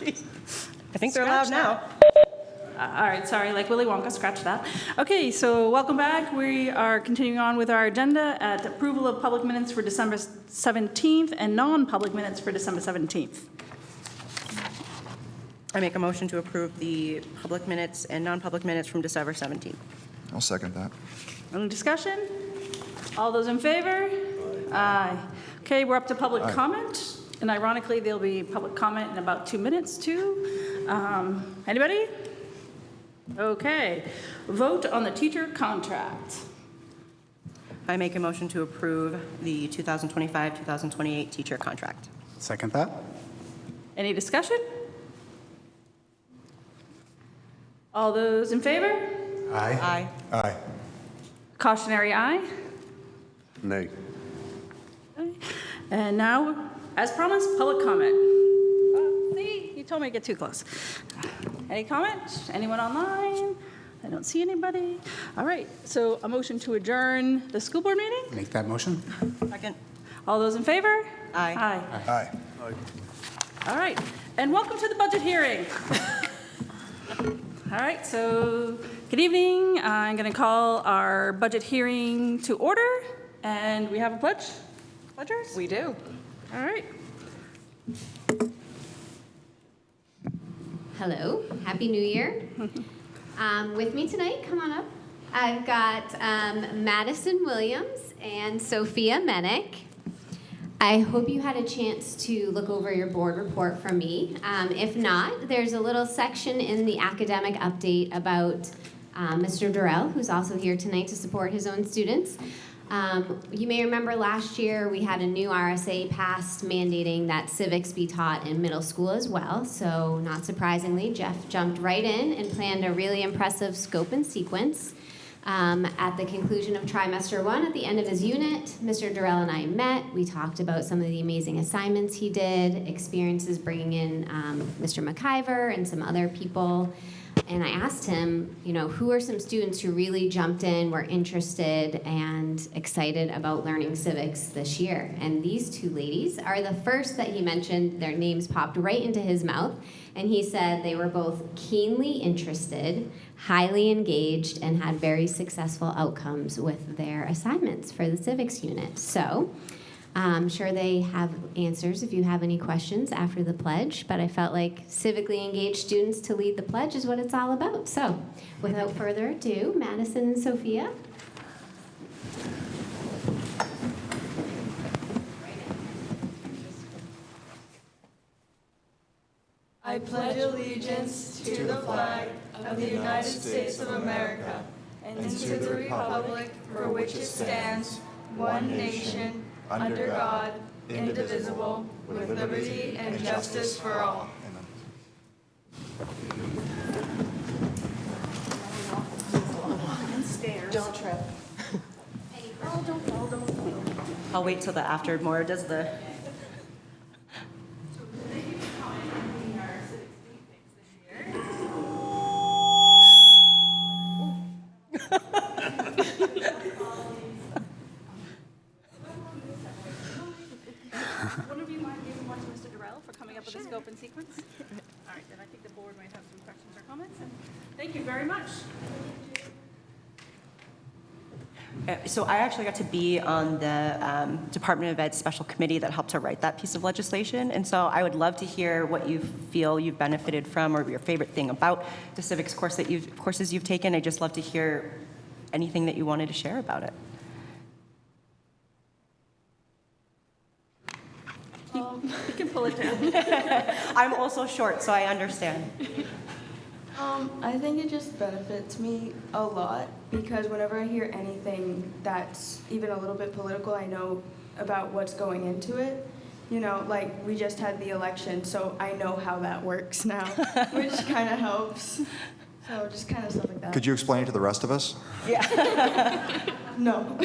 I think they're loud now. All right, sorry, like Willy Wonka, scratch that. Okay, so welcome back. We are continuing on with our agenda at approval of public minutes for December 17th and non-public minutes for December 17th. I make a motion to approve the public minutes and non-public minutes from December 17th. I'll second that. Any discussion? All those in favor? Aye. Okay, we're up to public comment, and ironically, there'll be public comment in about 2 minutes, too. Anybody? Okay. Vote on the teacher contract. I make a motion to approve the 2025-2028 teacher contract. Second that. Any discussion? All those in favor? Aye. Aye. Aye. Cautionary aye. Nay. And now, as promised, public comment. See, you told me to get too close. Any comment? Anyone online? I don't see anybody. All right, so a motion to adjourn the school board meeting? Make that motion. Second. All those in favor? Aye. Aye. All right, and welcome to the budget hearing. All right, so good evening. I'm going to call our budget hearing to order, and we have a pledge. Pledgers? We do. All right. Hello, Happy New Year. With me tonight, come on up. I've got Madison Williams and Sophia Menick. I hope you had a chance to look over your board report from me. If not, there's a little section in the academic update about Mr. Durrell, who's also here tonight to support his own students. You may remember last year we had a new RSA passed mandating that civics be taught in middle school as well. So not surprisingly, Jeff jumped right in and planned a really impressive scope and sequence. At the conclusion of trimester 1, at the end of his unit, Mr. Durrell and I met. We talked about some of the amazing assignments he did, experiences bringing in Mr. McIver and some other people. And I asked him, you know, who are some students who really jumped in, were interested, and excited about learning civics this year? And these two ladies are the first that he mentioned. Their names popped right into his mouth. And he said they were both keenly interested, highly engaged, and had very successful outcomes with their assignments for the civics unit. So I'm sure they have answers if you have any questions after the pledge, but I felt like civically engaged students to lead the pledge is what it's all about. So without further ado, Madison and Sophia. I pledge allegiance to the flag of the United States of America and to the republic for which it stands, one nation, under God, indivisible, with liberty and justice for all. Don't trip. I'll wait till the after Maura does the... One of you mind giving one to Mr. Durrell for coming up with a scope and sequence? All right, then I think the board might have some questions or comments. And thank you very much. So I actually got to be on the Department of Ed's special committee that helped to write that piece of legislation. And so I would love to hear what you feel you've benefited from or your favorite thing about the civics courses you've taken. I'd just love to hear anything that you wanted to share about it. You can pull it down. I'm also short, so I understand. I think it just benefits me a lot because whenever I hear anything that's even a little bit political, I know about what's going into it. You know, like we just had the election, so I know how that works now, which kind of helps. So just kind of stuff like that. Could you explain it to the rest of us? Yeah. No.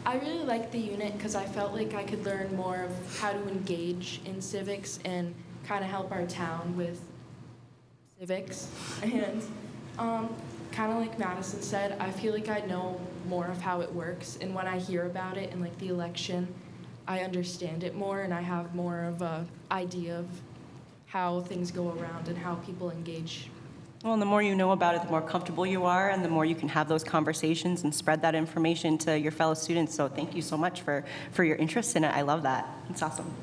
I really liked the unit because I felt like I could learn more of how to engage in civics and kind of help our town with civics. And kind of like Madison said, I feel like I know more of how it works, and when I hear about it in like the election, I understand it more, and I have more of a idea of how things go around and how people engage. Well, and the more you know about it, the more comfortable you are, and the more you can have those conversations and spread that information to your fellow students. So thank you so much for your interest in it. I love that. It's awesome.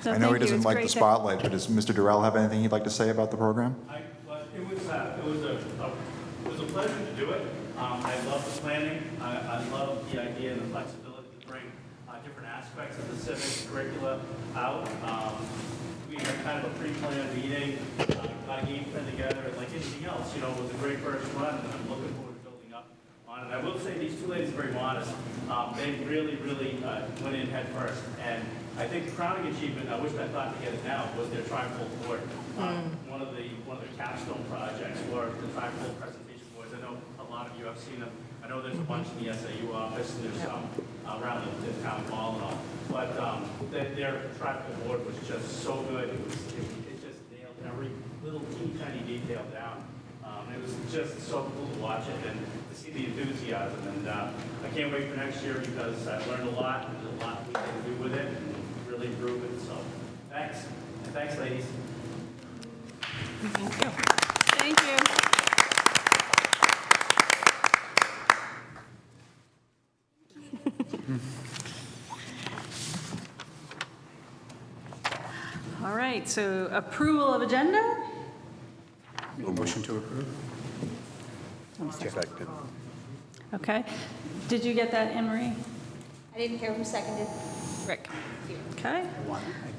So I know thank he you. doesn't It's like great the to- spotlight, but does Mr. Durrell have anything he'd like to say about the program? It was a pleasure to do it. I love the planning. I love the idea and the flexibility to bring different aspects of the civic curricula out. We had kind of a pre-planned meeting, got a game plan together, and like anything else, it was a great first run, and I'm looking forward to building up on it. I will say these two ladies are very modest. They really went in head first, and I think the crowning achievement, I wish I thought to get it now, was their trifold board. One of the capstone projects were the trifold presentation boards. I know a lot of you have seen them. I know there's a bunch in the SAU office, and there's some around the town hall and all. But their trifold board was just so good. It just nailed every little tiny detail down. It was just so cool to watch it and to see the enthusiasm. And I can't wait for next year because I've learned a lot. And there's a lot we can do with it and really improve it. So thanks. And thanks, ladies. Thank you. Thank you. All right, so approval of agenda? Motion to approve? Second. Okay. Did you get that, Anne Marie? I didn't hear who seconded. Rick? Okay.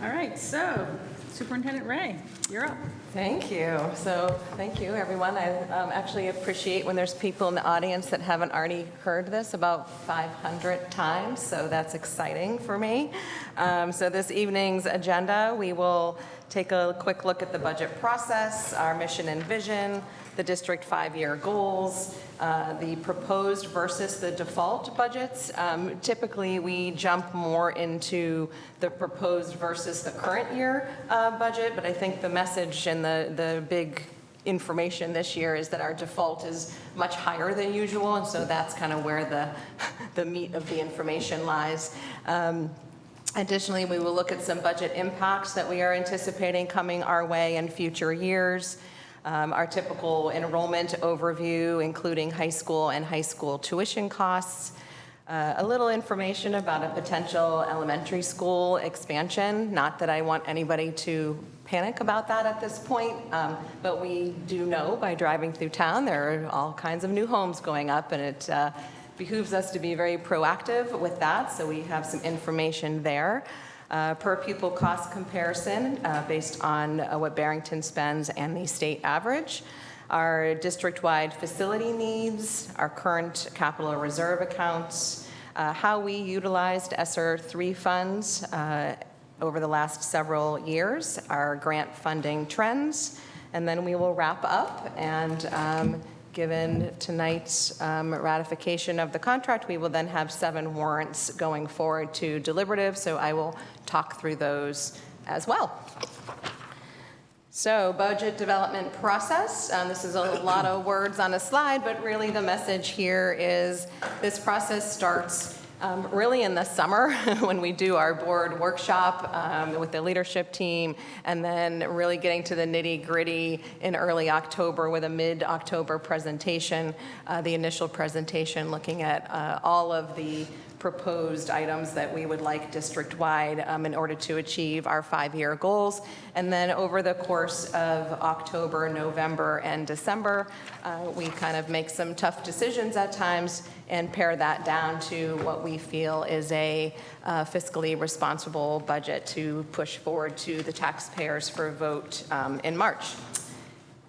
All right, so Superintendent Ray, you're up. Thank you. So thank you, everyone. I actually appreciate when there's people in the audience that haven't already heard this about 500 times, so that's exciting for me. So this evening's agenda, we will take a quick look at the budget process, our mission and vision, the district 5-year goals, the proposed versus the default budgets. Typically, we jump more into the proposed versus the current year budget, but I think the message and the big information this year is that our default is much higher than usual, and so that's kind of where the meat of the information lies. Additionally, we will look at some budget impacts that we are anticipating coming our way in future years. Our typical enrollment overview, including high school and high school tuition costs, a little information about a potential elementary school expansion. Not that I want anybody to panic about that at this point, but we do know by driving through town there are all kinds of new homes going up, and it behooves us to be very proactive with that, so we have some information there. Per pupil cost comparison based on what Barrington spends and the state average, our district-wide facility needs, our current capital reserve accounts, how we utilized ESSER 3 funds over the last several years, our grant funding trends, and then we will wrap up. And given tonight's ratification of the contract, we will then have 7 warrants going forward to deliberative, so I will talk through those as well. So, budget development process. This is a lot of words on a slide, but really the message here is this process starts really in the summer when we do our board workshop with the leadership team, and then really getting to the nitty-gritty in early October with a mid-October presentation, the initial presentation looking at all of the proposed items that we would like district-wide in order to achieve our 5-year goals. And then over the course of October, November, and December, we kind of make some tough decisions at times and pare that down to what we feel is a fiscally responsible budget to push forward to the taxpayers for a vote in March.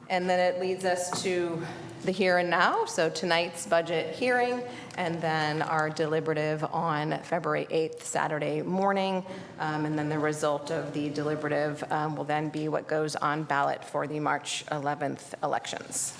And then it leads us to the here and now, so tonight's budget hearing, and then our deliberative on February 8th, Saturday morning, and then the result of the deliberative will then be what goes on ballot for the March 11th elections.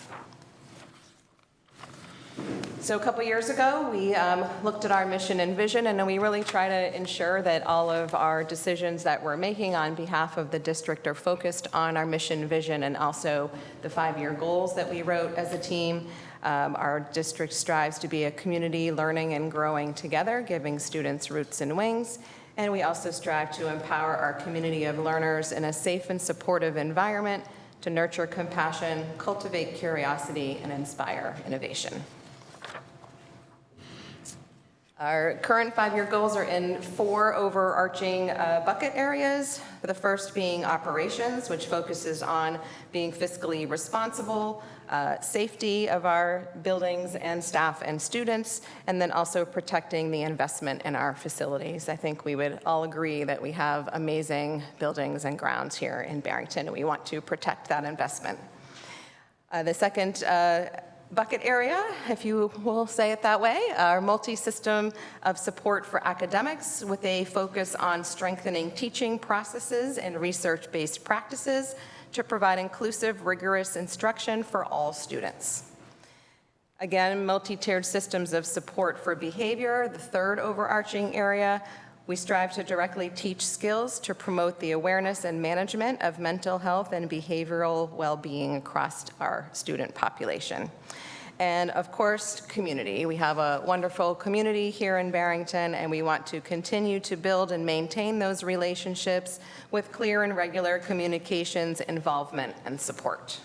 So a couple years ago, we looked at our mission and vision, and then we really try to ensure that all of our decisions that we're making on behalf of the district are focused on our mission, vision, and also the 5-year goals that we wrote as a team. Our district strives to be a community learning and growing together, giving students roots and wings. And we also strive to empower our community of learners in a safe and supportive environment to nurture compassion, cultivate curiosity, and inspire innovation. Our current 5-year goals are in 4 overarching bucket areas. The first being operations, which focuses on being fiscally responsible, safety of our buildings and staff and students, and then also protecting the investment in our facilities. I think we would all agree that we have amazing buildings and grounds here in Barrington, and we want to protect that investment. The second bucket area, if you will say it that way, our multi-system of support for academics with a focus on strengthening teaching processes and research-based practices to provide inclusive, rigorous instruction for all students. Again, multi-tiered systems of support for behavior, the third overarching area. We strive to directly teach skills to promote the awareness and management of mental health and behavioral well-being across our student population. And of course, community. We have a wonderful community here in Barrington, and we want to continue to build and maintain those relationships with clear and regular communications, involvement, and support.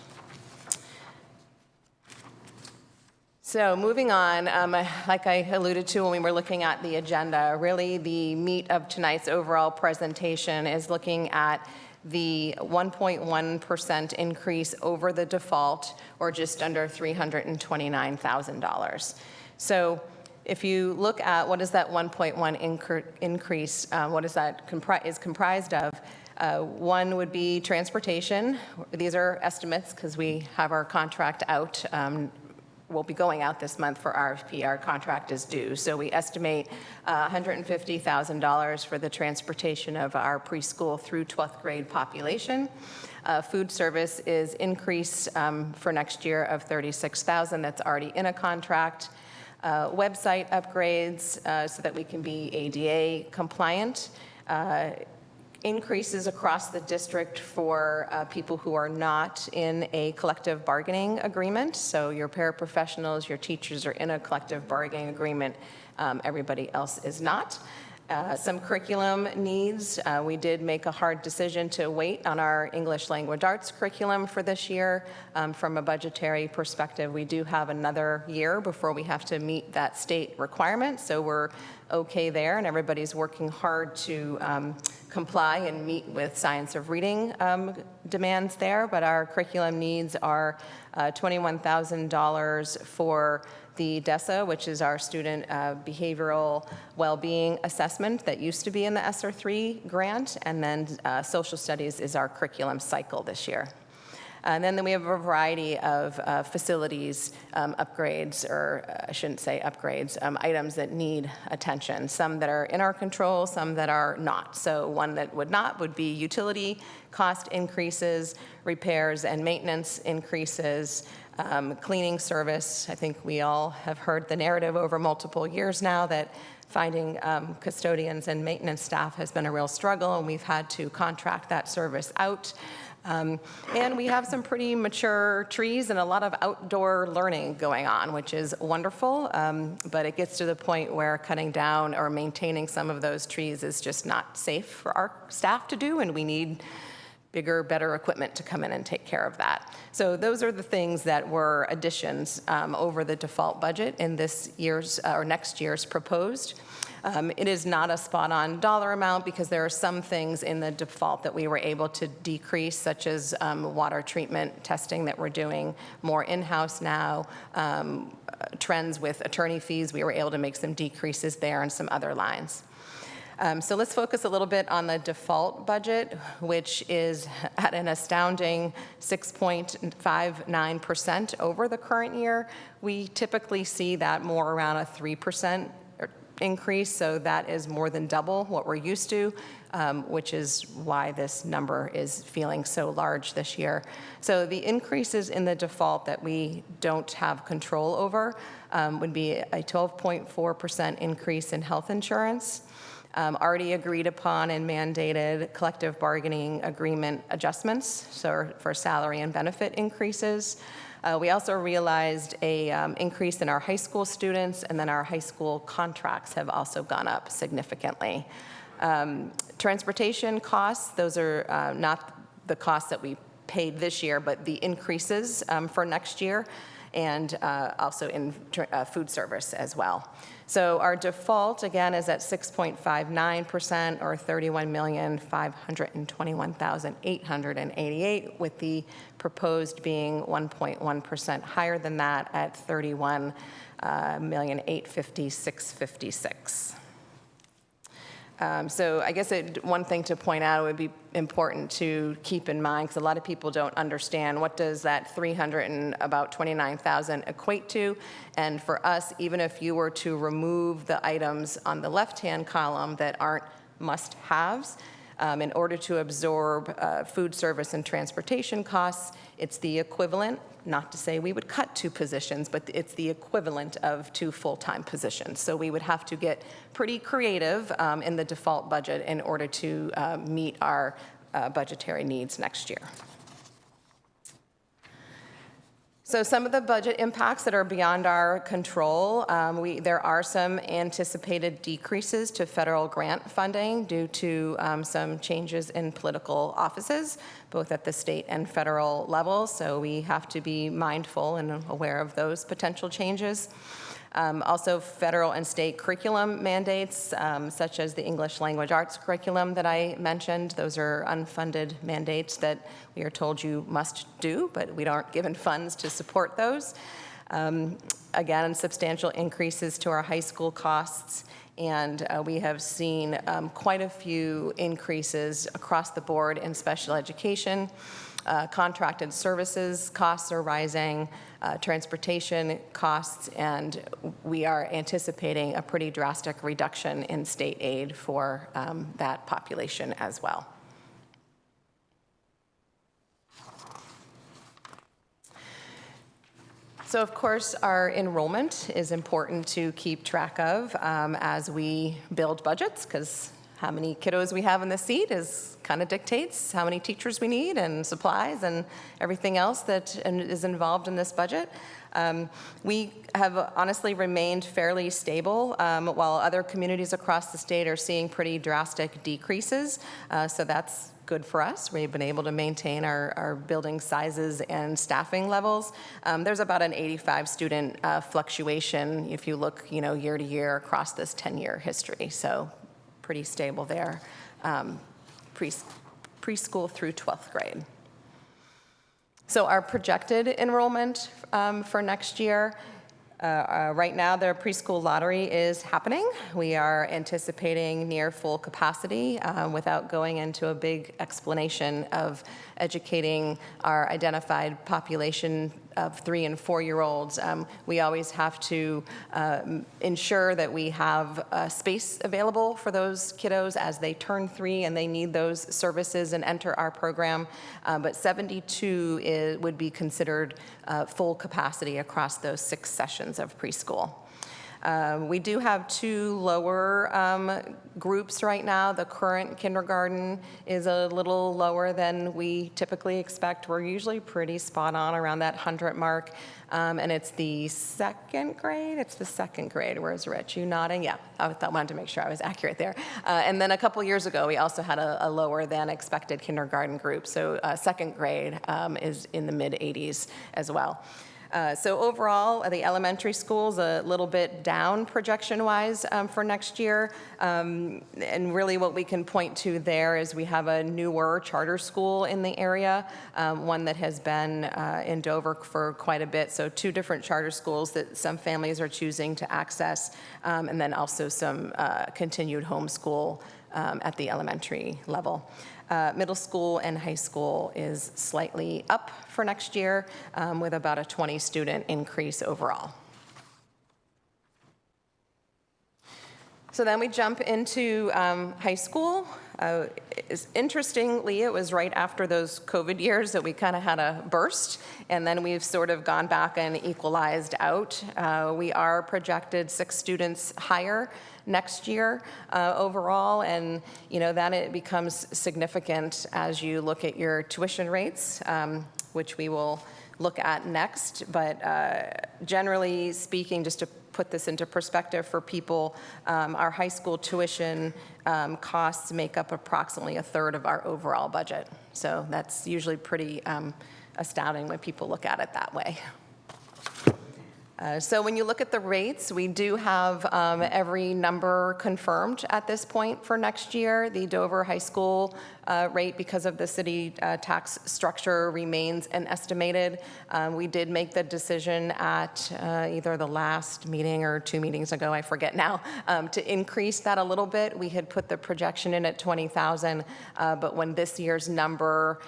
So moving on, like I alluded to when we were looking at the agenda, really the meat of tonight's overall presentation is looking at the 1.1% increase over the default, or just under $329,000. So if you look at what is that 1.1 increase, what is that is comprised of, one would be transportation. These are estimates because we have our contract out. Will be going out this month for RFP. Our contract is due. So we estimate $150,000 for the transportation of our preschool through 12th grade population. Food service is increased for next year of $36,000. That's already in a contract. Website upgrades so that we can be ADA compliant. Increases across the district for people who are not in a collective bargaining agreement. So your paraprofessionals, your teachers are in a collective bargaining agreement. Everybody else is not. Some curriculum needs. We did make a hard decision to wait on our English language arts curriculum for this year. From a budgetary perspective, we do have another year before we have to meet that state requirement. So we're okay there, and everybody's working hard to comply and meet with science of reading demands there, but our curriculum needs are $21,000 for the DESA, which is our student behavioral well-being assessment that used to be in the ESSER 3 grant, and then social studies is our curriculum cycle this year. And then we have a variety of facilities upgrades, or I shouldn't say upgrades, items that need attention. Some that are in our control, some that are not. So one that would be utility cost increases, repairs and maintenance increases, cleaning service. I think we all have heard the narrative over multiple years now that finding custodians and maintenance staff has been a real struggle, and we've had to contract that service out. And we have some pretty mature trees and a lot of outdoor learning going on, which is wonderful, but it gets to the point where cutting down or maintaining some of those trees is just not safe for our staff to do, and we need bigger, better equipment to come in and take care of that. So those are the things that were additions over the default budget in this year's or next year's proposed. It is not a spot-on dollar amount because there are some things in the default that we were able to decrease, such as water treatment testing that we're doing more in-house now, trends with attorney fees, we were able to make some decreases there and some other lines. So let's focus a little bit on the default budget, which is at an astounding 6.59% over the current year. We typically see that more around a 3% increase, so that is more than double what we're used to, which is why this number is feeling so large this year. So the increases in the default that we don't have control over would be a 12.4% increase in health insurance, already agreed upon and mandated collective bargaining agreement adjustments, so for salary and benefit increases. We also realized a increase in our high school students, and then our high school contracts have also gone up significantly. Transportation costs, those are not the costs that we paid this year, but the increases for next year, and also in food service as well. So our default, again, is at 6.59%, or $31,521,888, with the proposed being 1.1% higher than that at $31,856,656. So I guess one thing to point out would be important to keep in mind, because a lot of people don't understand what does that $329,000 equate to. And for us, even if you were to remove the items on the left-hand column that aren't must-haves, in order to absorb food service and transportation costs, it's the equivalent, not to say we would cut 2 positions, but it's the equivalent of 2 full-time positions. So we would have to get pretty creative in the default budget in order to meet our budgetary needs next year. So some of the budget impacts that are beyond our control, there are some anticipated decreases to federal grant funding due to some changes in political offices, both at the state and federal level. So we have to be mindful and aware of those potential changes. Also, federal and state curriculum mandates, such as the English language arts curriculum that I mentioned. Those are unfunded mandates that we are told you must do, but we aren't given funds to support those. Again, substantial increases to our high school costs, and we have seen quite a few increases across the board in special education. Contracted services costs are rising, transportation costs, and we are anticipating a pretty drastic reduction in state aid for that population as well. So of course, our enrollment is important to keep track of as we build budgets, because how many kiddos we have in the seat kind of dictates how many teachers we need and supplies and everything else that is involved in this budget. We have honestly remained fairly stable while other communities across the state are seeing pretty drastic decreases. So that's good for us. We've been able to maintain our building sizes and staffing levels. There's about an 85 student fluctuation if you look, year to year across this 10-year history. So pretty stable there, preschool through 12th grade. So our projected enrollment for next year, right now the preschool lottery is happening. We are anticipating near full capacity without going into a big explanation of educating our identified population of 3- and 4-year-olds. We always have to ensure that we have space available for those kiddos as they turn 3 and they need those services and enter our program. But 72 would be considered full capacity across those 6 sessions of preschool. We do have 2 lower groups right now. The current kindergarten is a little lower than we typically expect. We're usually pretty spot on around that 100 mark. And it's the 2nd grade? It's the 2nd grade. Where's Rich? You nodding? Yeah, I wanted to make sure I was accurate there. And then a couple years ago, we also had a lower than expected kindergarten group. So 2nd grade is in the mid-80s as well. So overall, the elementary school's a little bit down projection-wise for next year. And really what we can point to there is we have a newer charter school in the area, one that has been in Dover for quite a bit. So 2 different charter schools that some families are choosing to access, and then also some continued homeschool at the elementary level. Middle school and high school is slightly up for next year with about a 20 student increase overall. So then we jump into high school. Interestingly, it was right after those COVID years that we kind of had a burst, and then we've sort of gone back and equalized out. We are projected 6 students higher next year overall, and then it becomes significant as you look at your tuition rates, which we will look at next. But generally speaking, just to put this into perspective for people, our high school tuition costs make up approximately a third of our overall budget. So that's usually pretty astounding when people look at it that way. So when you look at the rates, we do have every number confirmed at this point for next year. The Dover High School rate, because of the city tax structure, remains an estimated. We did make the decision at either the last meeting or 2 meetings ago, I forget now, to increase that a little bit. We had put the projection in at 20,000, but when this year's number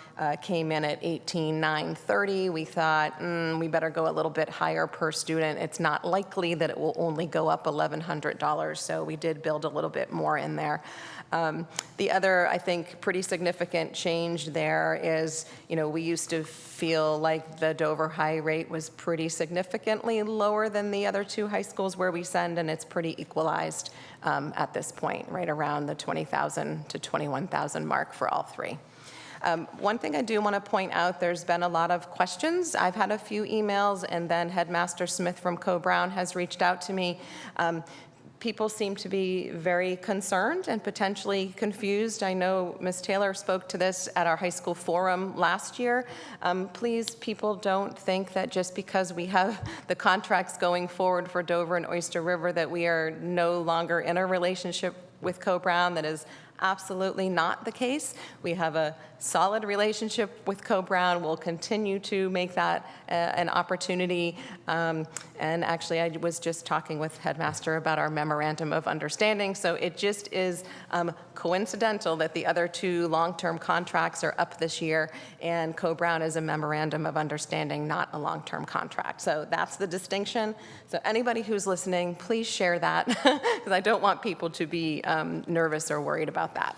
came in at 18,930, we thought we better go a little bit higher per student. It's not likely that it will only go up $1,100, so we did build a little bit more in there. The other, I think, pretty significant change there is, we used to feel like the Dover High rate was pretty significantly lower than the other 2 high schools where we send, and it's pretty equalized at this point, right around the 20,000 to 21,000 mark for all 3. One thing I do want to point out, there's been a lot of questions. I've had a few emails, and then Headmaster Smith from Co-Brown has reached out to me. People seem to be very concerned and potentially confused. I know Ms. Taylor spoke to this at our high school forum last year. Please, people, don't think that just because we have the contracts going forward for Dover and Oyster River that we are no longer in a relationship with Co-Brown. That is absolutely not the case. We have a solid relationship with Co-Brown. We'll continue to make that an opportunity. And actually, I was just talking with Headmaster about our memorandum of understanding. So it just is coincidental that the other 2 long-term contracts are up this year, and Co-Brown is a memorandum of understanding, not a long-term contract. So that's the distinction. So anybody who's listening, please share that, because I don't want people to be nervous or worried about that.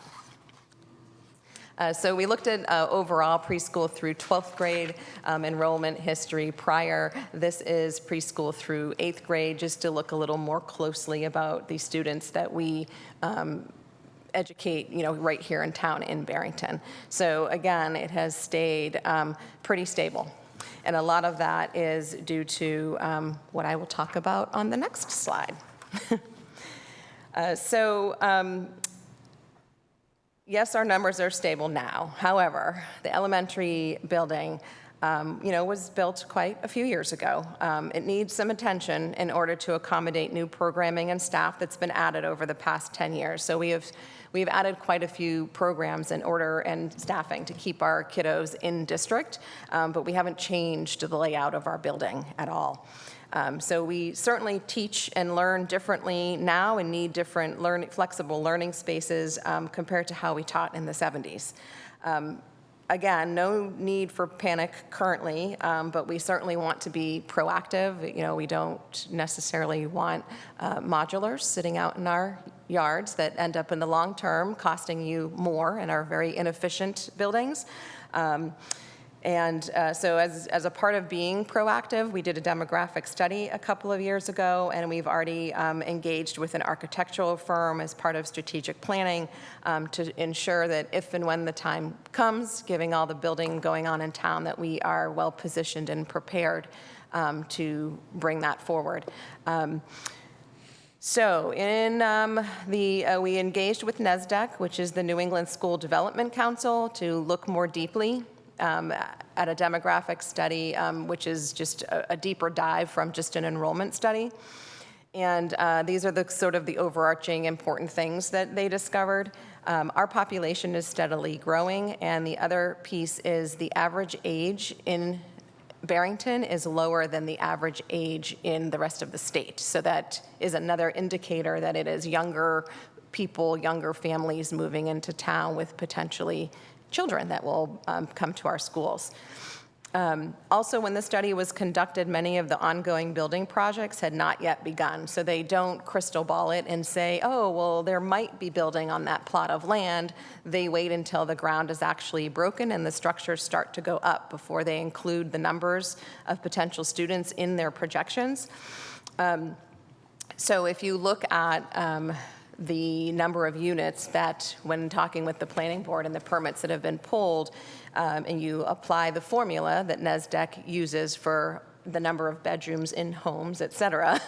So we looked at overall preschool through 12th grade enrollment history prior. This is preschool through 8th grade, just to look a little more closely about the students that we educate, right here in town in Barrington. So again, it has stayed pretty stable. And a lot of that is due to what I will talk about on the next slide. Yes, our numbers are stable now. However, the elementary building, was built quite a few years ago. It needs some attention in order to accommodate new programming and staff that's been added over the past 10 years. So we've added quite a few programs in order and staffing to keep our kiddos in district, but we haven't changed the layout of our building at all. So we certainly teach and learn differently now and need different flexible learning spaces compared to how we taught in the 70s. Again, no need for panic currently, but we certainly want to be proactive. We don't necessarily want modulars sitting out in our yards that end up in the long term costing you more and are very inefficient buildings. So as a part of being proactive, we did a demographic study a couple of years ago, and we've already engaged with an architectural firm as part of strategic planning to ensure that if and when the time comes, given all the building going on in town, that we are well positioned and prepared to bring that forward. So we engaged with NESDEC, which is the New England School Development Council, to look more deeply at a demographic study, which is just a deeper dive from just an enrollment study. And these are the sort of the overarching important things that they discovered. Our population is steadily growing, and the other piece is the average age in Barrington is lower than the average age in the rest of the state. So that is another indicator that it is younger people, younger families moving into town with potentially children that will come to our schools. Also, when the study was conducted, many of the ongoing building projects had not yet begun. So they don't crystal ball it and say, oh, well, there might be building on that plot of land. They wait until the ground is actually broken and the structures start to go up before they include the numbers of potential students in their projections. So if you look at the number of units that, when talking with the planning board and the permits that have been pulled, and you apply the formula that NESDEC uses for the number of bedrooms in homes, et cetera,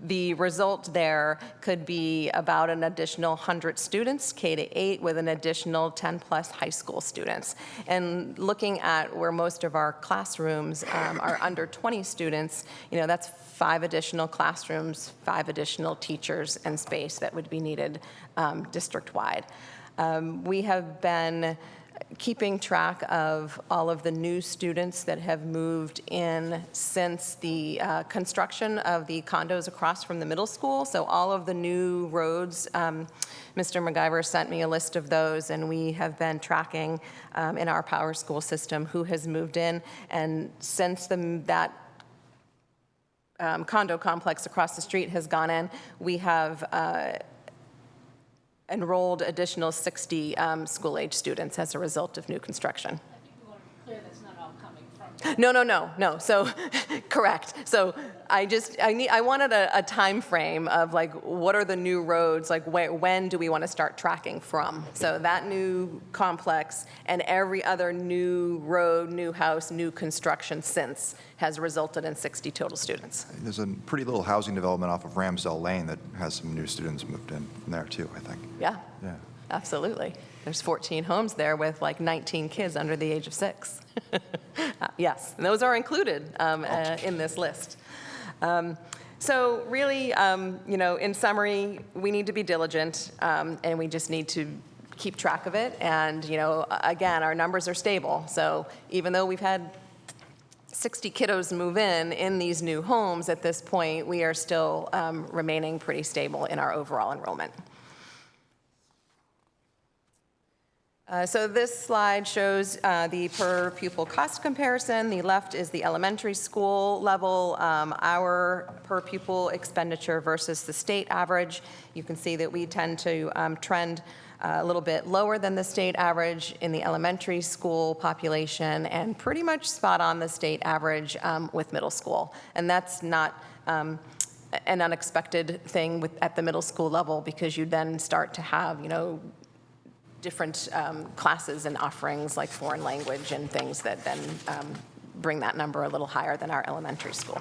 the result there could be about an additional 100 students, K-8, with an additional 10-plus high school students. And looking at where most of our classrooms are under 20 students, that's 5 additional classrooms, 5 additional teachers and space that would be needed district-wide. We have been keeping track of all of the new students that have moved in since the construction of the condos across from the middle school. So all of the new roads, Mr. MacGyver sent me a list of those, and we have been tracking in our Power School system who has moved in. And since that condo complex across the street has gone in, we have enrolled additional 60 school-age students as a result of new construction. I think we want to be clear that's not all coming from. No. So, correct. So I wanted a time frame of like, what are the new roads? Like, when do we want to start tracking from? So that new complex and every other new road, new house, new construction since has resulted in 60 total students. There's a pretty little housing development off of Ramsdell Lane that has some new students moved in from there too, I think. Yeah. Yeah. Absolutely. There's 14 homes there with like 19 kids under the age of 6. Yes, and those are included in this list. So really, in summary, we need to be diligent, and we just need to keep track of it. And, again, our numbers are stable. So even though we've had 60 kiddos move in these new homes at this point, we are still remaining pretty stable in our overall enrollment. So this slide shows the per pupil cost comparison. The left is the elementary school level, our per pupil expenditure versus the state average. You can see that we tend to trend a little bit lower than the state average in the elementary school population and pretty much spot on the state average with middle school. And that's not an unexpected thing at the middle school level, because you then start to have, different classes and offerings like foreign language and things that then bring that number a little higher than our elementary school.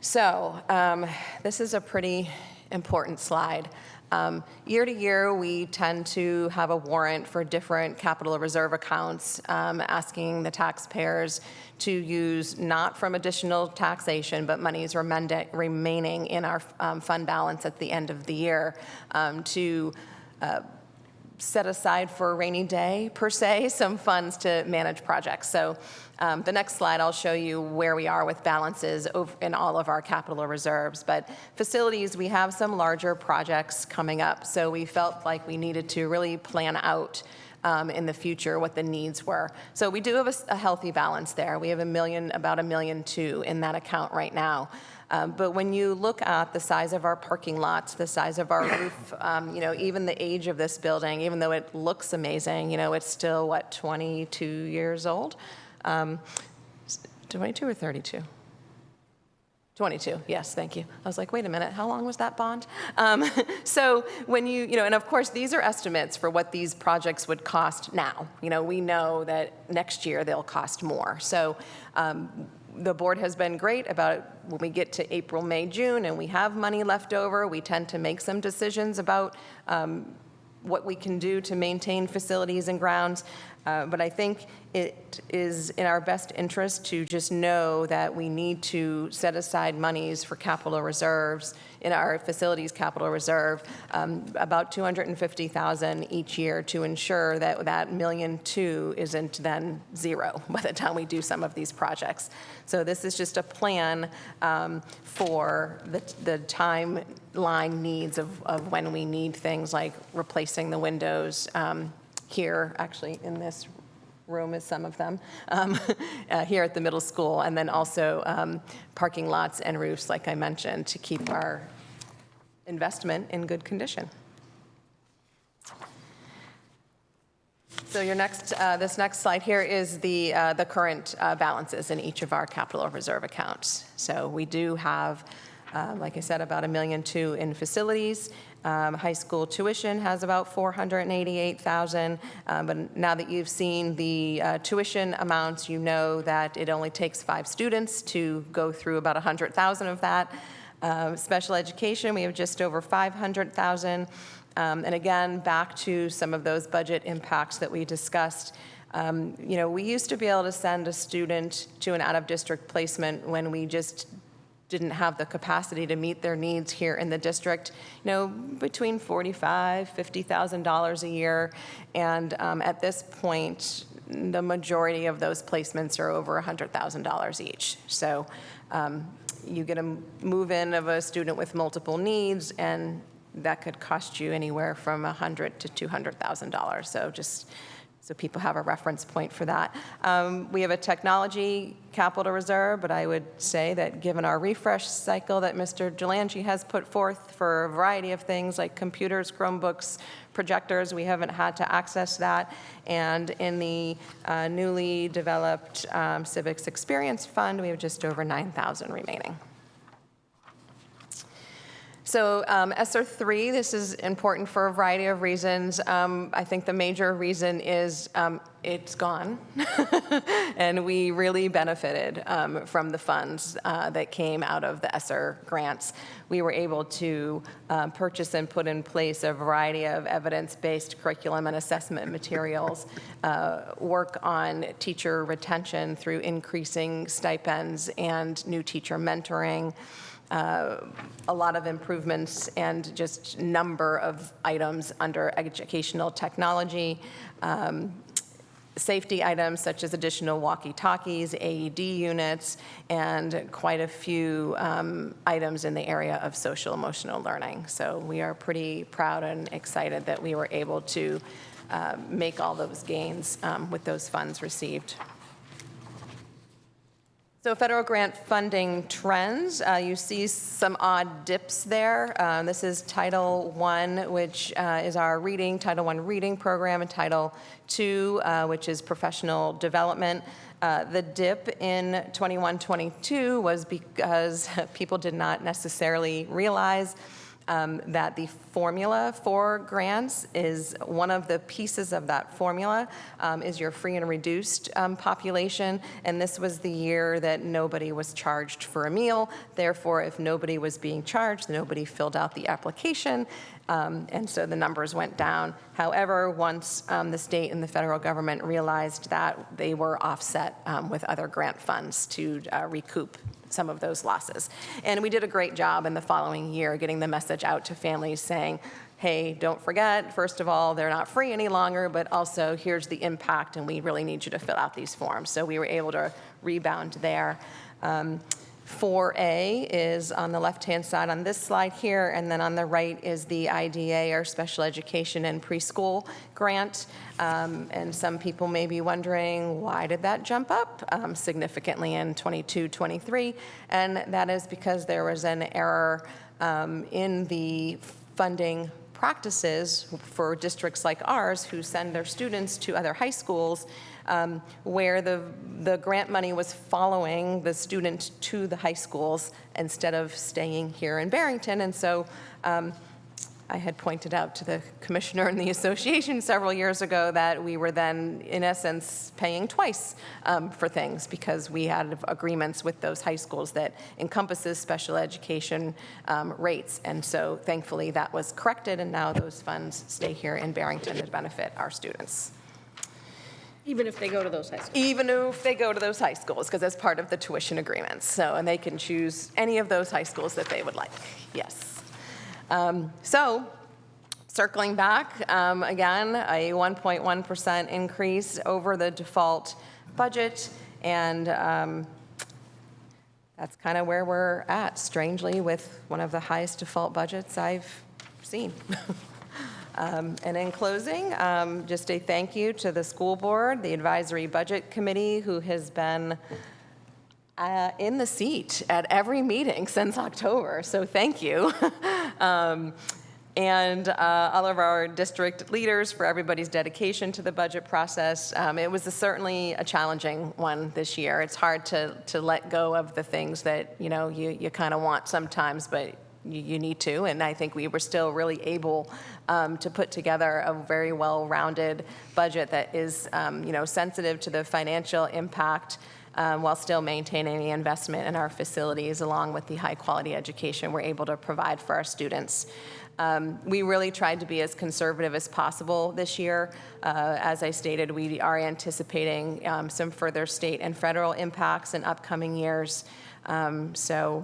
So this is a pretty important slide. Year to year, we tend to have a warrant for different capital reserve accounts, asking the taxpayers to use not from additional taxation, but monies remaining in our fund balance at the end of the year to set aside for a rainy day, per se, some funds to manage projects. So the next slide, I'll show you where we are with balances in all of our capital reserves. But facilities, we have some larger projects coming up. So we felt like we needed to really plan out in the future what the needs were. So we do have a healthy balance there. We have about $1.2 million in that account right now. But when you look at the size of our parking lots, the size of our roof, even the age of this building, even though it looks amazing, it's still, 22 years old? 22 or 32? 22, yes, thank you. I was like, wait a minute, how long was that bond? So when and of course, these are estimates for what these projects would cost now. We know that next year they'll cost more. So the board has been great about when we get to April, May, June, and we have money left over, we tend to make some decisions about what we can do to maintain facilities and grounds. But I think it is in our best interest to just know that we need to set aside monies for capital reserves in our facilities capital reserve, about $250,000 each year, to ensure that that $1.2 million isn't then zero by the time we do some of these projects. So this is just a plan for the timeline needs of when we need things like replacing the windows, here, actually in this room is some of them, here at the middle school, and then also parking lots and roofs, like I mentioned, to keep our investment in good condition. So this next slide here is the current balances in each of our capital reserve accounts. So we do have, like I said, about $1.2 million in facilities. High school tuition has about $488,000. But now that you've seen the tuition amounts, you know that it only takes 5 students to go through about $100,000 of that. Special education, we have just over $500,000. And again, back to some of those budget impacts that we discussed. We used to be able to send a student to an out-of-district placement when we just didn't have the capacity to meet their needs here in the district, between $45,000, $50,000 a year. And at this point, the majority of those placements are over $100,000 each. So you get a move-in of a student with multiple needs, and that could cost you anywhere from $100,000 to $200,000. So just so people have a reference point for that. We have a technology capital reserve, but I would say that given our refresh cycle that Mr. Delange has put forth for a variety of things like computers, Chromebooks, projectors, we haven't had to access that. And in the newly developed Civics Experience Fund, we have just over $9,000 remaining. So ESSER 3, this is important for a variety of reasons. I think the major reason is it's gone, and we really benefited from the funds that came out of the ESSER grants. We were able to purchase and put in place a variety of evidence-based curriculum and assessment materials, work on teacher retention through increasing stipends and new teacher mentoring, a lot of improvements and just number of items under educational technology, safety items such as additional walkie-talkies, AED units, and quite a few items in the area of social emotional learning. So we are pretty proud and excited that we were able to make all those gains with those funds received. So federal grant funding trends, you see some odd dips there. This is Title I, which is our Title I reading program, and Title II, which is professional development. The dip in 21-22 was because people did not necessarily realize that the formula for grants is one of the pieces of that formula is your free and reduced population. And this was the year that nobody was charged for a meal. Therefore, if nobody was being charged, nobody filled out the application. And so the numbers went down. However, once the state and the federal government realized that, they were offset with other grant funds to recoup some of those losses. And we did a great job in the following year getting the message out to families saying, hey, don't forget, first of all, they're not free any longer, but also here's the impact, and we really need you to fill out these forms. So we were able to rebound there. 4A is on the left-hand side on this slide here, and then on the right is the IDA, or Special Education and Preschool Grant. And some people may be wondering, why did that jump up significantly in 22-23? And that is because there was an error in the funding practices for districts like ours who send their students to other high schools, where the grant money was following the student to the high schools instead of staying here in Barrington. And so I had pointed out to the commissioner and the association several years ago that we were then, in essence, paying twice for things because we had agreements with those high schools that encompasses special education rates. And so thankfully that was corrected, and now those funds stay here in Barrington to benefit our students. Even if they go to those high schools? Even if they go to those high schools, because that's part of the tuition agreements. So, and they can choose any of those high schools that they would like, yes. So, circling back, again, a 1.1% increase over the default budget, and that's kind of where we're at, strangely, with one of the highest default budgets I've seen. And in closing, just a thank you to the school board, the advisory budget committee, who has been in the seat at every meeting since October, so thank you. And all of our district leaders for everybody's dedication to the budget process. It was certainly a challenging one this year. It's hard to let go of the things that you kind of want sometimes, but you need to, and I think we were still really able to put together a very well-rounded budget that is sensitive to the financial impact while still maintaining the investment in our facilities along with the high-quality education we're able to provide for our students. We really tried to be as conservative as possible this year. As I stated, we are anticipating some further state and federal impacts in upcoming years. So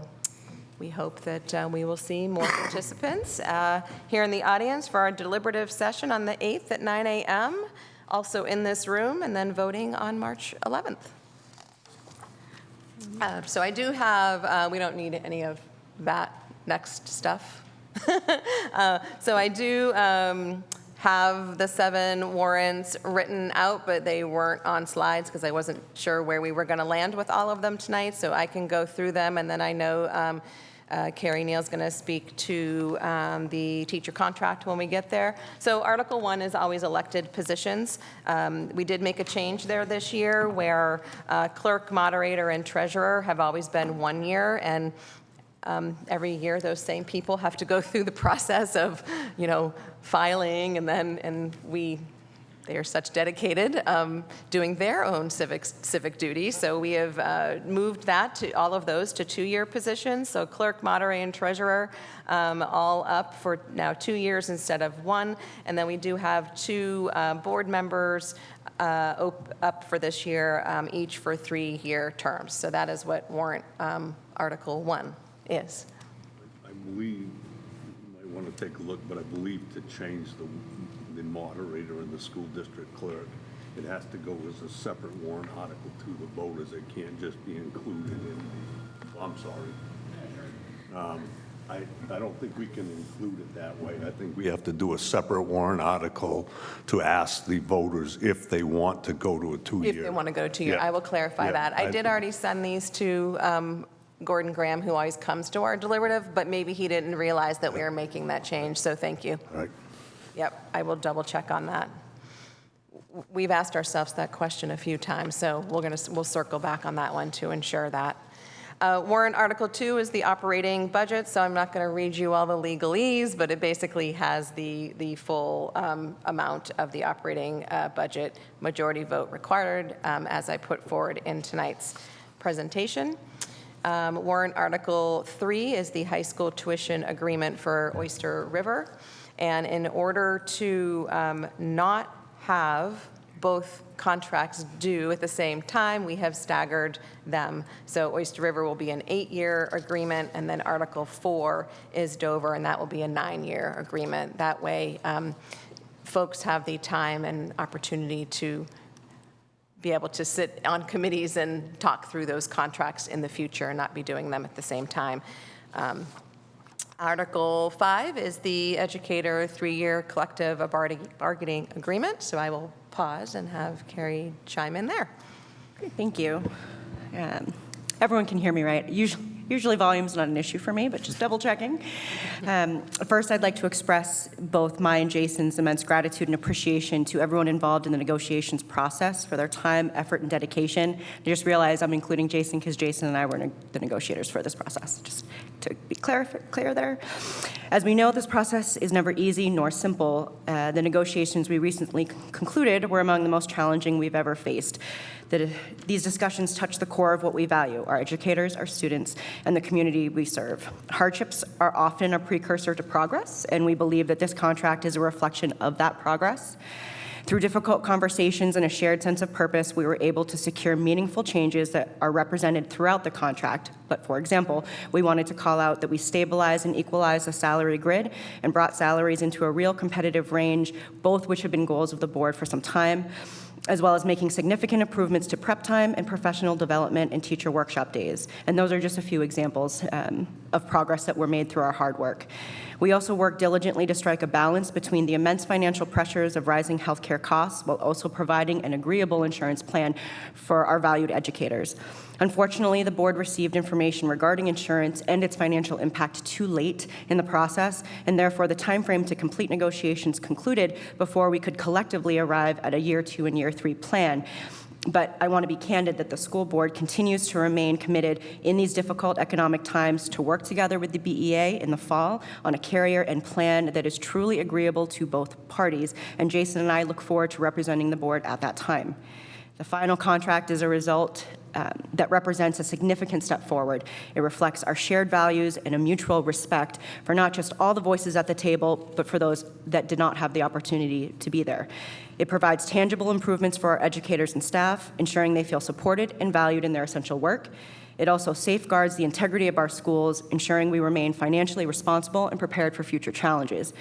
we hope that we will see more participants here in the audience for our deliberative session on the 8th at 9 a.m., also in this room, and then voting on March 11th. So I do have, we don't need any of that next stuff. So I do have the 7 warrants written out, but they weren't on slides because I wasn't sure where we were going to land with all of them tonight. So I can go through them, and then I know Carrie Neal's going to speak to the teacher contract when we get there. So Article 1 is always elected positions. We did make a change there this year where clerk, moderator, and treasurer have always been 1 year, and every year those same people have to go through the process of, filing, and they are such dedicated doing their own civic duty. So we have moved that to all of those to 2-year positions. So clerk, moderator, and treasurer all up for now 2 years instead of 1. And then we do have 2 board members up for this year, each for 3-year terms. So that is what warrant Article 1 is. I believe, you might want to take a look, but I believe to change the moderator and the school district clerk, it has to go as a separate warrant article to the voters. It can't just be included in the, I'm sorry. I don't think we can include it that way. I think we have to do a separate warrant article to ask the voters if they want to go to a 2-year. If they want to go to 2-year, Yeah. I will clarify Yeah, that. I did already send these to Gordon Graham, who always comes to our deliberative, but maybe he didn't realize that we were making that change, so thank you. All right. Yep, I will double check on that. We've asked ourselves that question a few times, so we'll circle back on that one to ensure that. Warrant Article 2 is the operating budget, so I'm not going to read you all the legalese, but it basically has the full amount of the operating budget, majority vote required, as I put forward in tonight's presentation. Warrant Article 3 is the high school tuition agreement for Oyster River. And in order to not have both contracts due at the same time, we have staggered them. So Oyster River will be an 8-year agreement, and then Article 4 is Dover, and that will be a 9-year agreement. That way, folks have the time and opportunity to be able to sit on committees and talk through those contracts in the future and not be doing them at the same time. Article 5 is the educator 3-year collective bargaining agreement. So I will pause and have Carrie chime in there. Great, thank you. Everyone can hear me, right? Usually volume's not an issue for me, but just double checking. First, I'd like to express both my and Jason's immense gratitude and appreciation to everyone involved in the negotiations process for their time, effort, and dedication. I just realized I'm including Jason because Jason and I were the negotiators for this process, just to be clear there. As we know, this process is never easy nor simple. The negotiations we recently concluded were among the most challenging we've ever faced. These discussions touch the core of what we value, our educators, our students, and the community we serve. Hardships are often a precursor to progress, and we believe that this contract is a reflection of that progress. Through difficult conversations and a shared sense of purpose, we were able to secure meaningful changes that are represented throughout the contract. But for example, we wanted to call out that we stabilized and equalized the salary grid and brought salaries into a real competitive range, both which have been goals of the board for some time, as well as making significant improvements to prep time and professional development and teacher workshop days. And those are just a few examples of progress that were made through our hard work. We also worked diligently to strike a balance between the immense financial pressures of rising healthcare costs while also providing an agreeable insurance plan for our valued educators. Unfortunately, the board received information regarding insurance and its financial impact too late in the process, and therefore the timeframe to complete negotiations concluded before we could collectively arrive at a year 2 and year 3 plan. But I want to be candid that the school board continues to remain committed in these difficult economic times to work together with the BEA in the fall on a carrier and plan that is truly agreeable to both parties, and Jason and I look forward to representing the board at that time. The final contract is a result that represents a significant step forward. It reflects our shared values and a mutual respect for not just all the voices at the table, but for those that did not have the opportunity to be there. It provides tangible improvements for our educators and staff, ensuring they feel supported and valued in their essential work. It also safeguards the integrity of our schools, ensuring we remain financially responsible and prepared for future challenges.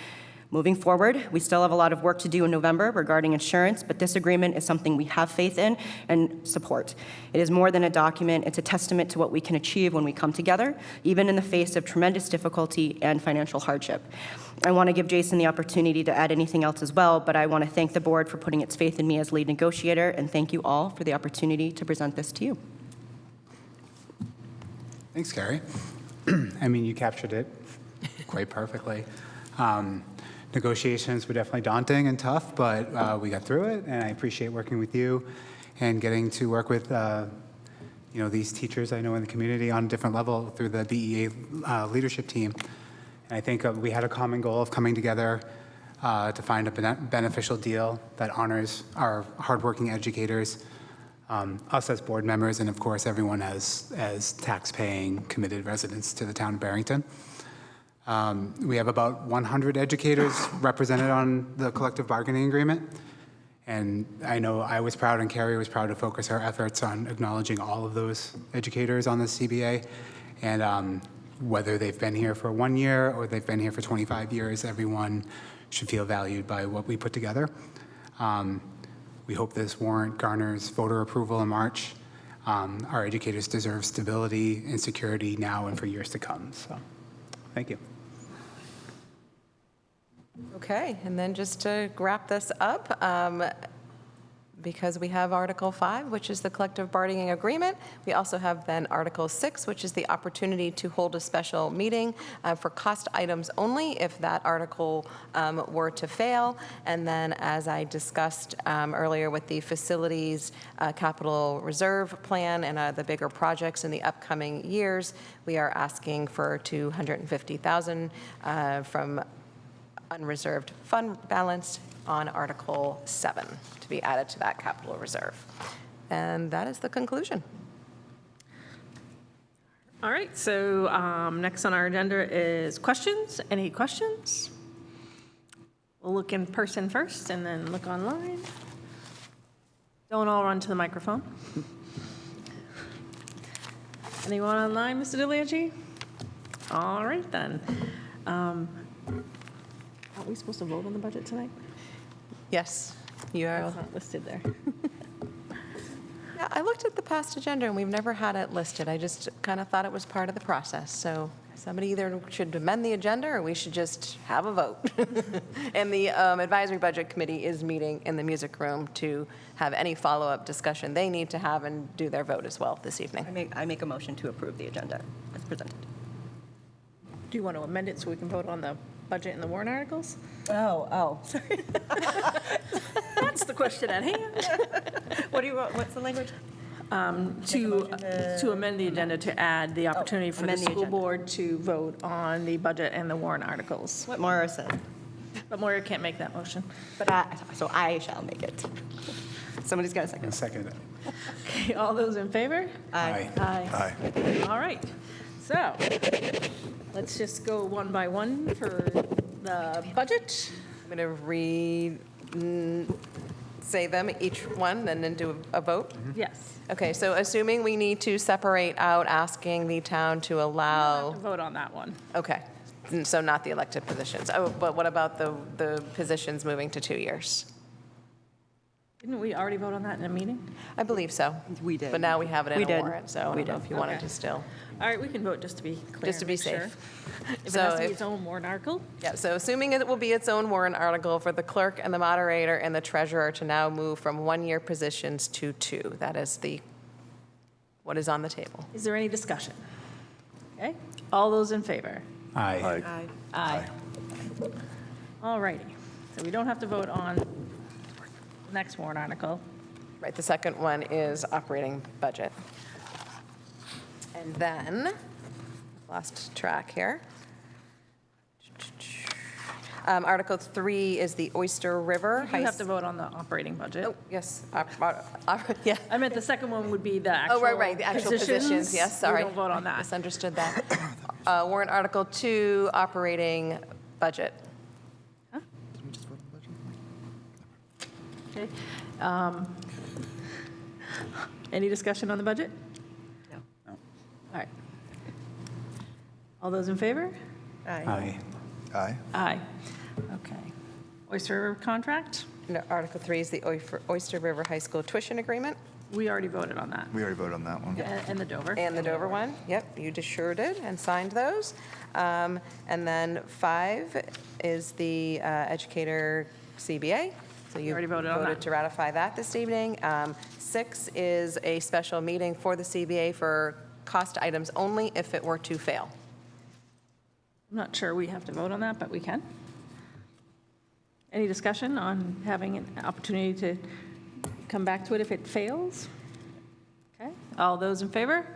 Moving forward, we still have a lot of work to do in November regarding insurance, but this agreement is something we have faith in and support. It is more than a document, it's a testament to what we can achieve when we come together, even in the face of tremendous difficulty and financial hardship. I want to give Jason the opportunity to add anything else as well, but I want to thank the board for putting its faith in me as lead negotiator, and thank you all for the opportunity to present this to you. Thanks, Carrie. I mean, you captured it quite perfectly. Negotiations were definitely daunting and tough, but we got through it, and I appreciate working with you and getting to work with these teachers I know in the community on a different level through the BEA leadership team. And I think we had a common goal of coming together to find a beneficial deal that honors our hardworking educators, us as board members, and of course everyone as tax-paying, committed residents to the town of Barrington. We have about 100 educators represented on the collective bargaining agreement. And I know I was proud and Carrie was proud to focus our efforts on acknowledging all of those educators on the CBA. And whether they've been here for 1 year or they've been here for 25 years, everyone should feel valued by what we put together. We hope this warrant garners voter approval in March. Our educators deserve stability and security now and for years to come. So, thank you. Okay, and then just to wrap this up, because we have Article 5, which is the collective bargaining agreement. We also have then Article 6, which is the opportunity to hold a special meeting for cost items only if that article were to fail. And then, as I discussed earlier with the facilities capital reserve plan and the bigger projects in the upcoming years, we are asking for $250,000 from unreserved fund balance on Article 7 to be added to that capital reserve. And that is the conclusion. All right, so next on our agenda is questions. Any questions? We'll look in person first and then look online. Don't all run to the microphone. Anyone online, Mr. DeLange? All right, then. Aren't we supposed to vote on the budget tonight? Yes, you are. It's not listed there. Yeah, I looked at the past agenda, and we've never had it listed. I just kind of thought it was part of the process. So somebody either should amend the agenda, or we should just have a vote. And the Advisory Budget Committee is meeting in the music room to have any follow-up discussion they need to have and do their vote as well this evening. I make a motion to approve the agenda as presented. Do you want to amend it so we can vote on the budget and the warrant articles? Oh, sorry. That's the question at hand. What's the language? To amend the agenda to add the opportunity for the amend the school agenda. board to vote on the budget and the warrant articles. What Maura said. But Moira can't make that motion. But so I shall make it. Somebody's got a second. And second. Okay, all those in favor? Aye. Aye. All right. So let's just go one by one for the budget. I'm going to read say them, each one, and then do a vote? Yes. Okay, so assuming we need to separate out asking the town to allow, Vote on that one. okay, so not the elected positions. Oh, but what about the positions moving to 2 years? Didn't we already vote on that in a meeting? I believe so. We did. But now we have it in We a did. warrant, so I We don't know did. if you wanted Okay. to still. All right, we can vote just to be clear. Just to and be make sure. safe. If it So has to be if- its own warrant article, Yeah, so assuming it will be its own warrant article for the clerk and the moderator and the treasurer to now move from 1-year positions to 2. That is what is on the table. is there any discussion? Okay, all those in favor? Aye. Aye. All righty, so we don't have to vote on the next warrant article. Right, the second one is operating budget. And then, lost track here. Article 3 is the Oyster River. We do have to vote on the operating budget. Oh, yes, yeah. I meant the second one would be the actual Oh, right, the actual positions, yes, sorry. We don't vote on that. Misunderstood that. Warrant Article 2, operating budget. Okay. Any discussion on the budget? No. All right. All those in favor? Aye. Aye. Aye. Okay. Oyster River contract? No, Article 3 is the Oyster River High School tuition agreement. We already voted on that. We already voted on that one. And the Dover. And the Dover one, yep, you just sure did, and signed those. And then 5 is the educator CBA. So you already voted on that. to ratify that this evening. 6 is a special meeting for the CBA for cost items only if it were to fail. I'm not sure we have to vote on that, but we can. Any discussion on having an opportunity to come back to it if it fails? Okay, all those in favor?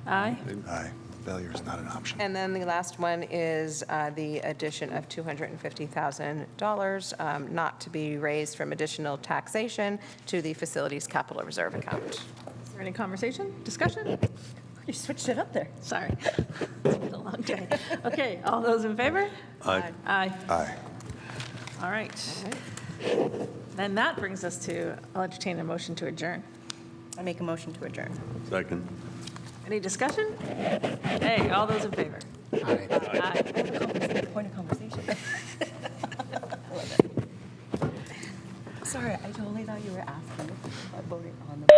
Aye. Aye. Failure is not an option. And then the last one is the addition of $250,000 not to be raised from additional taxation to the facilities capital reserve account. Is there any conversation, discussion? You switched it up there. Sorry. It's been a long day. Okay, all those in favor? Aye. Aye. Aye. All right. Then that brings us to, I'll entertain a motion to adjourn. I make a motion to adjourn. Second. Any discussion? Hey, all those in favor? Aye. Aye. Point of conversation. Sorry, I totally thought you were asking about voting on the